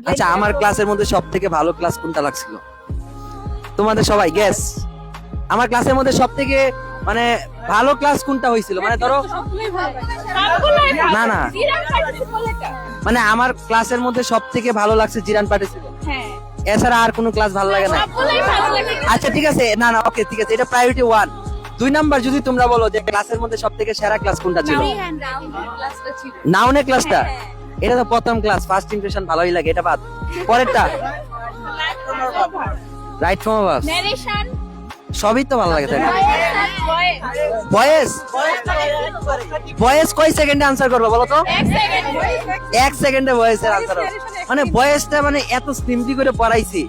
আচ্ছা, আমার ক্লাসের মধ্যে সবথেকে ভালো ক্লাস কোনটা লাগছিল তোমাদের সবাই গেস? আমার ক্লাসের মধ্যে সবথেকে মানে ভালো ক্লাস কোনটা হয়েছিল? মানে ধরো না না, মানে আমার ক্লাসের মধ্যে সবথেকে ভালো লাগছে জিরান পার্টিসিপেট। হ্যাঁ, এছাড়া আর কোনো ক্লাস ভালো লাগে না? আচ্ছা ঠিক আছে, না না ওকে ঠিক আছে, এটা প্রায়োরিটি 1। 2 নাম্বার যদি তোমরা বলো যে ক্লাসের মধ্যে সবথেকে সেরা ক্লাস কোনটা ছিল? নাউনের ক্লাসটা? এটা তো প্রথম ক্লাস, ফার্স্ট ইমপ্রেশন ভালোই লাগে, এটা বাদ। পরেরটা রাইট ফ্রম আবাভ, নারেশন, সবই তো ভালো লাগে তাই না? ভয়েস, ভয়েস কয় সেকেন্ডে আনসার করবে বলো তো? 1 সেকেন্ডে ভয়েসের আনসার। মানে ভয়েসটা মানে এত সিম্পলি করে পড়াইছি।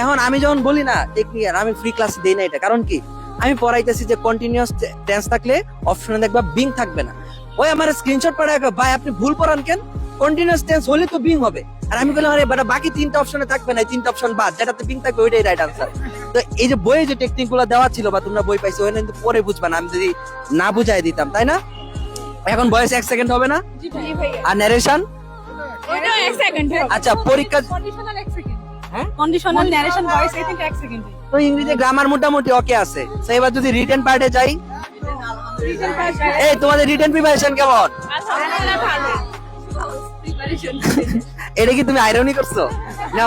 এখন আমি যখন বলি না টেকনিক্যাল, আমি ফ্রি ক্লাস দেই না এটা, কারণ কি আমি পড়াইতেছি যে কন্টিনিউয়াস টেন্স থাকলে অপশনে দেখবা বিং থাকবে না। ওই আমার স্ক্রিনশট পাঠায় ভাই আপনি ভুল পড়ান কেন, কন্টিনিউয়াস টেন্স হলে তো বিং হবে। আর আমি বললাম আরে বেটা বাকি 3টা অপশনে থাকবে না, 3টা অপশন বাদ, যেটাতে বিং থাকবে ওইটাই রাইট আনসার। তো এই যে বইয়ে যে টেকনিক গুলো দেওয়া ছিল বা তোমরা বই পাইছো ওখানে কিন্তু পরে বুঝবা না, আমি যদি না বুঝাই দিতাম, তাই না? এখন ভয়েস 1 সেকেন্ড হবে না, আর নারেশন ওটা 1 সেকেন্ড। আচ্ছা পরীক্ষা কন্ডিশনাল 1 সেকেন্ড। হ্যাঁ, conditional narration voice I think 1 second. তো ইংরেজি গ্রামার মোটামুটি ওকে আছে। তো এবার যদি রিটেন পার্টে যাই, এই তোমাদের রিটেন প্রিপারেশন কেমন? আলহামদুলিল্লাহ ভালো। প্রিপারেশন এটা কি তুমি আইরনি করছো না?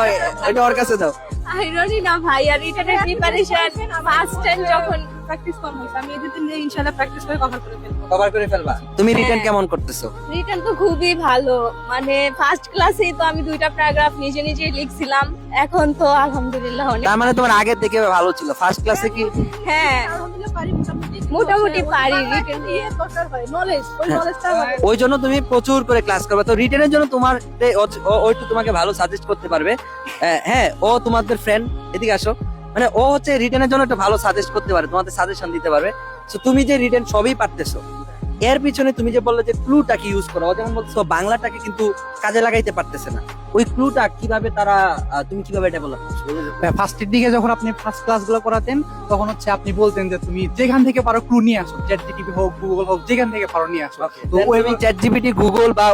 এটা ওর কাছে দাও। আইরনি না ভাই, আর রিটেনের প্রিপারেশন ফার্স্ট টাইম যখন প্র্যাকটিস কম হইছে, আমি এই দুদিন ইনশাআল্লাহ প্র্যাকটিস করে কভার করে ফেলবো। কভার করে ফেলবা। তুমি রিটেন হ্যাঁ। কেমন করতেছো? রিটেন তো খুবই ভালো, মানে ফার্স্ট ক্লাসেই তো আমি 2টা প্যারাগ্রাফ নিজে নিজেই লিখছিলাম, এখন তো আলহামদুলিল্লাহ অনেক। তার মানে তোমার আগে থেকে ভালো ছিল ফার্স্ট ক্লাসে কি? হ্যাঁ মোটামুটি পারি, রিটেন দিয়ে নলেজ, ওই নলেজটা ওই জন্য তুমি প্রচুর করে ক্লাস করবে। তো রিটেনের জন্য তোমার ওই তো তোমাকে ভালো সাজেস্ট করতে পারবে। হ্যাঁ, ও তোমাদের ফ্রেন্ড, এদিকে আসো। মানে ও হচ্ছে রিটেনের জন্য একটা ভালো সাজেস্ট করতে পারে, তোমাদের সাজেশন দিতে পারবে। তো তুমি যে রিটেন সবই পারতেছো, এর পিছনে তুমি যে বললে যে ক্লুটাকে ইউজ করো, ও যেমন বলছো বাংলাটাকে কিন্তু কাজে লাগাইতে পারতেছে না, ওই ক্লুটা কিভাবে তারা তুমি কিভাবে ডেভেলপ করছো? ফার্স্টের দিকে যখন আপনি ফার্স্ট ক্লাস গুলো করাতেন তখন হচ্ছে আপনি বলতেন যে তুমি যেখান থেকে পারো ক্লু নিয়ে আসো, চ্যাটজিপিটি হোক গুগল হোক যেখান থেকে পারো নিয়ে আসো। তো ওই চ্যাটজিপিটি গুগল বা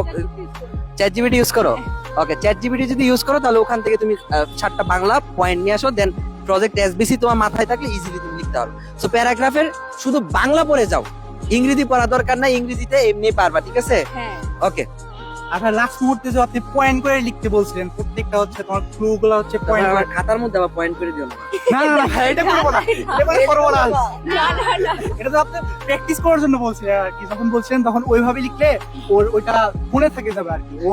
চ্যাটজিপিটি ইউজ করো। ওকে, চ্যাটজিপিটি যদি ইউজ করো তাহলে ওখান থেকে তুমি 7টা বাংলা পয়েন্ট নিয়ে আসো, দেন প্রজেক্ট এসবিসি তোমার মাথায় থাকলে ইজিলি তুমি লিখতে পারো। সো প্যারাগ্রাফের শুধু বাংলা পড়ে যাও, ইংরেজি পড়া দরকার নাই, ইংরেজিতে এমনি পারবা, ঠিক আছে? হ্যাঁ ওকে, আপনার লাস্ট মুহূর্তে যে আপনি পয়েন্ট করে লিখতে বলছিলেন, প্রত্যেকটা হচ্ছে তোমার ক্লু গুলো হচ্ছে পয়েন্ট আমার খাতার মধ্যে আবার পয়েন্ট করে দিও না। না না না, এটা করবো না, এটা করবো না। না না না এটা তো আপনি প্র্যাকটিস করার জন্য বলছিলেন আর কি, যখন বলছিলেন তখন ওইভাবে লিখলে ওর ওইটা মনে থাকে যাবে আর কি। ও